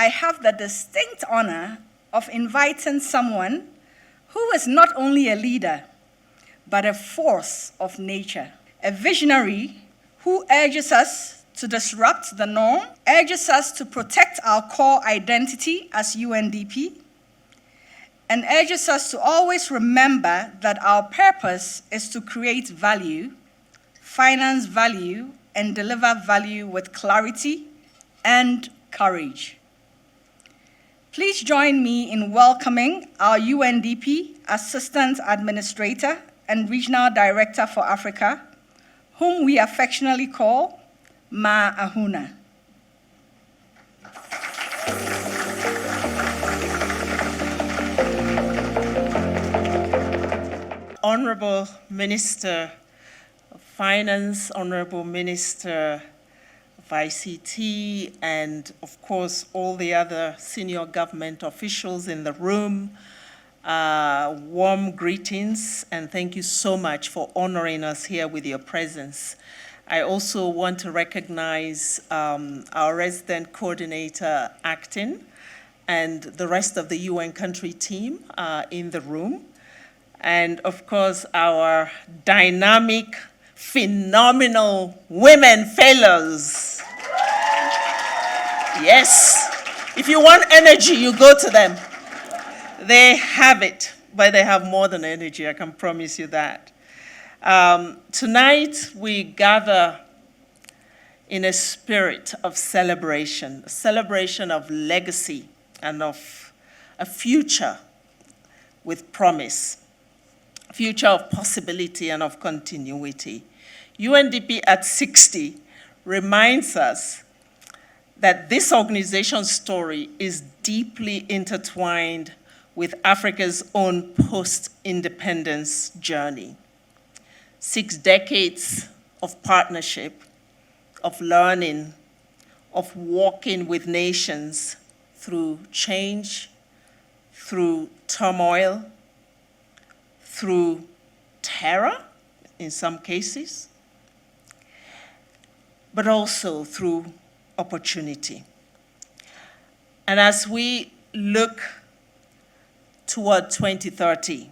I have the distinct honor of inviting someone who is not only a leader, but a force of nature, a visionary who urges us to disrupt the norm, urges us to protect our core identity as UNDP, and urges us to always remember that our purpose is to create value, finance value, and deliver value with clarity and courage. Please join me in welcoming our UNDP Assistant Administrator and Regional Director for Africa, whom we affectionately call Ma Ahunna. Honorable Minister of Finance, Honorable Minister of ICT, and of course all the other senior government officials in the room, warm greetings and thank you so much for honoring us here with your presence. I also want to recognize our resident coordinator, Acting, and the rest of the UN country team in the room. And of course, our dynamic, phenomenal women fellows. Yes, if you want energy, you go to them. They have it, but they have more than energy, I can promise you that. Tonight, we gather in a spirit of celebration, a celebration of legacy and of a future with promise, a future of possibility and of continuity. UNDP at 60 reminds us that this organization's story is deeply intertwined with Africa's own post-independence journey. 6 decades of partnership, of learning, of walking with nations through change, through turmoil, through terror in some cases, but also through opportunity. And as we look toward 2030,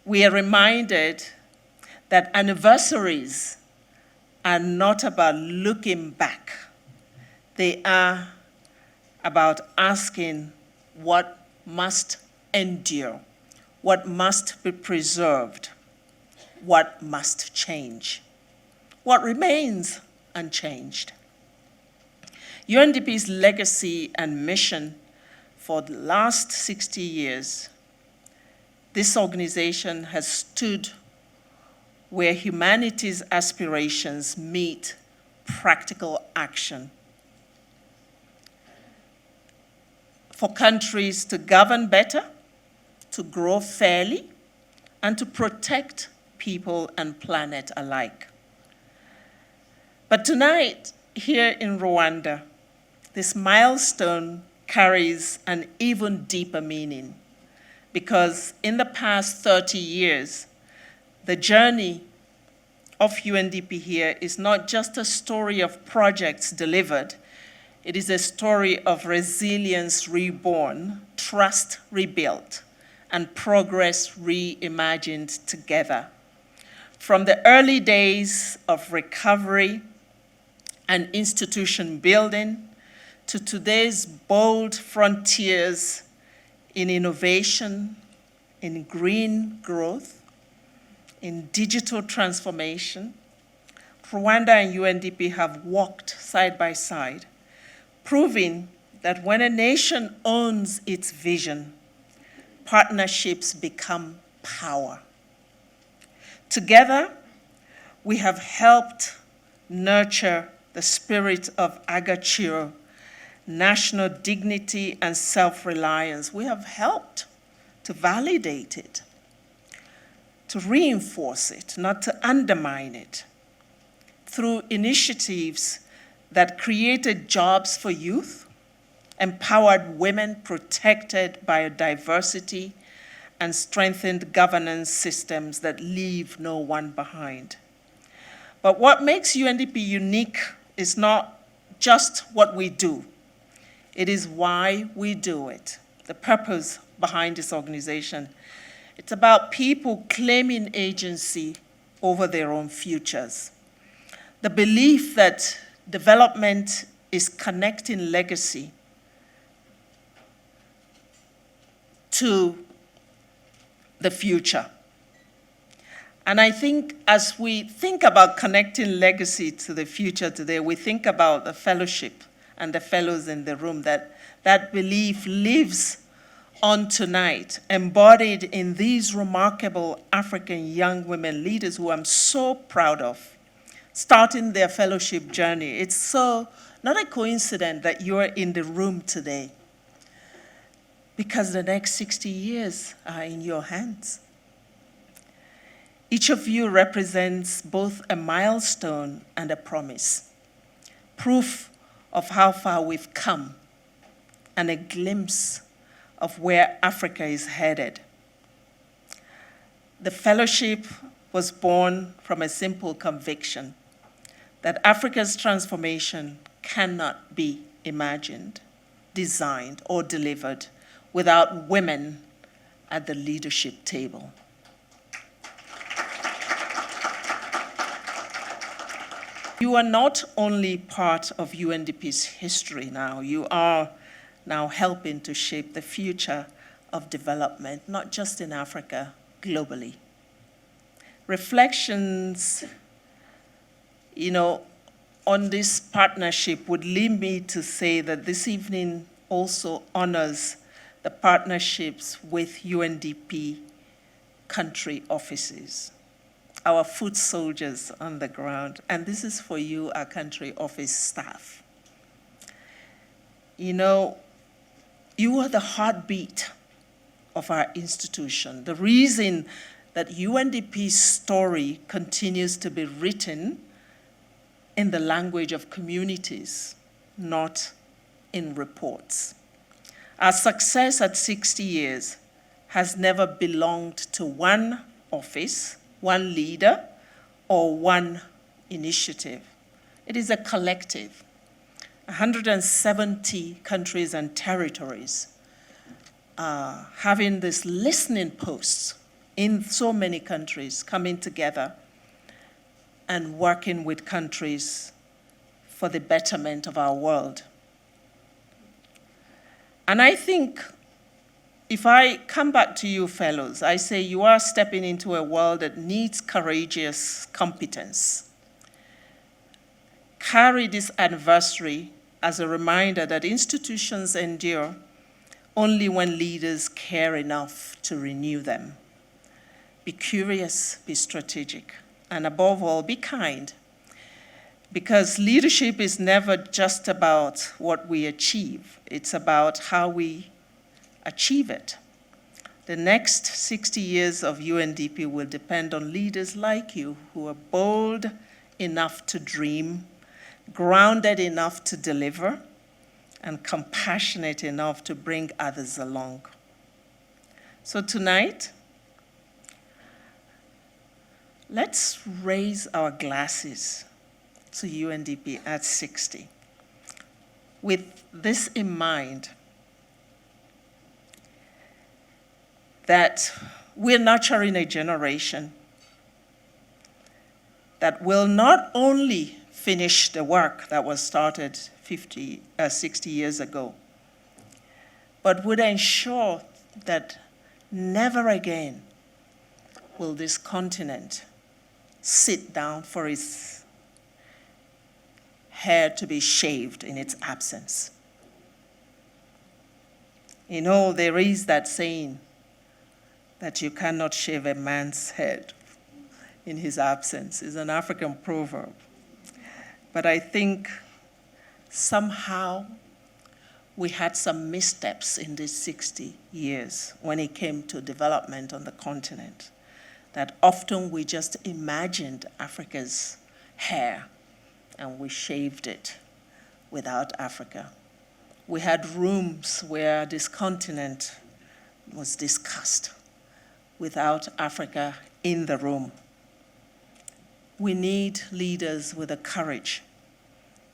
we are reminded that anniversaries are not about looking back. They are about asking what must endure, what must be preserved, what must change, what remains unchanged. UNDP's legacy and mission for the last 60 years, this organization has stood where humanity's aspirations meet practical action. For countries to govern better, to grow fairly, and to protect people and planet alike. But tonight, here in Rwanda, this milestone carries an even deeper meaning, because in the past 30 years, the journey of UNDP here is not just a story of projects delivered, it is a story of resilience reborn, trust rebuilt, and progress reimagined together. From the early days of recovery and institution building to today's bold frontiers in innovation, in green growth, in digital transformation, Rwanda and UNDP have walked side by side, proving that when a nation owns its vision, partnerships become power. Together, we have helped nurture the spirit of Agachiro, national dignity and self-reliance. We have helped to validate it, to reinforce it, not to undermine it, through initiatives that created jobs for youth, empowered women, protected biodiversity, and strengthened governance systems that leave no one behind. But what makes UNDP unique is not just what we do. It is why we do it, the purpose behind this organization. It's about people claiming agency over their own futures. The belief that development is connecting legacy to the future. And I think as we think about connecting legacy to the future today, we think about the fellowship and the fellows in the room, that belief lives on tonight, embodied in these remarkable African young women leaders who I'm so proud of, starting their fellowship journey. It's so not a coincidence that you're in the room today, because the next 60 years are in your hands. Each of you represents both a milestone and a promise, proof of how far we've come, and a glimpse of where Africa is headed. The fellowship was born from a simple conviction that Africa's transformation cannot be imagined, designed, or delivered without women at the leadership table. You are not only part of UNDP's history now, you are now helping to shape the future of development, not just in Africa, globally. Reflections, on this partnership would lead me to say that this evening also honors the partnerships with UNDP country offices, our foot soldiers on the ground, and this is for you, our country office staff. You are the heartbeat of our institution, the reason that UNDP's story continues to be written in the language of communities, not in reports. Our success at 60 years has never belonged to one office, one leader, or one initiative. It is a collective. 170 countries and territories having this listening posts in so many countries, coming together and working with countries for the betterment of our world. And I think if I come back to you fellows, I say you are stepping into a world that needs courageous competence. Carry this anniversary as a reminder that institutions endure only when leaders care enough to renew them. Be curious, be strategic, and above all, be kind. Because leadership is never just about what we achieve, it's about how we achieve it. The next 60 years of UNDP will depend on leaders like you who are bold enough to dream, grounded enough to deliver, and compassionate enough to bring others along. So tonight, let's raise our glasses to UNDP at 60. With this in mind, that we're nurturing a generation that will not only finish the work that was started 60 years ago, but would ensure that never again will this continent sit down for its hair to be shaved in its absence. There is that saying that you cannot shave a man's head in his absence. It's an African proverb. But I think somehow we had some missteps in these 60 years when it came to development on the continent, that often we just imagined Africa's hair and we shaved it without Africa. We had rooms where this continent was discussed without Africa in the room. We need leaders with the courage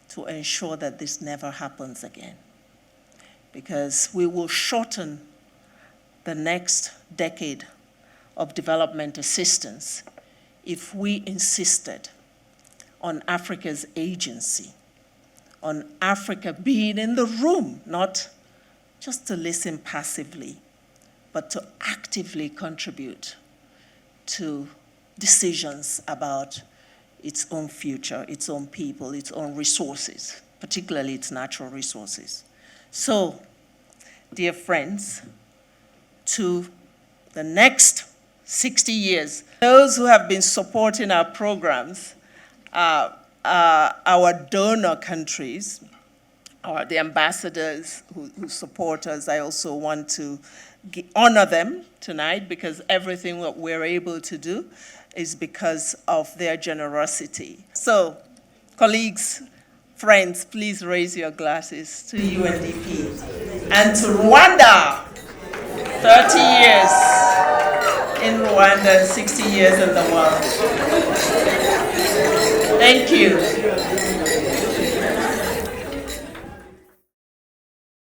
to ensure that this never happens again. because we will shorten the next decade of development assistance if we insisted on Africa's agency, on Africa being in the room, not just to listen passively, but to actively contribute to decisions about its own future, its own people, its own resources, particularly its natural resources. So, dear friends, to the next 60 years, those who have been supporting our programs, our donor countries, or the ambassadors who support us, I also want to honor them tonight, because everything that we're able to do is because of their generosity. So, colleagues, friends, please raise your glasses to UNDP and to Rwanda. 30 years in Rwanda and 60 years in the world. Thank you.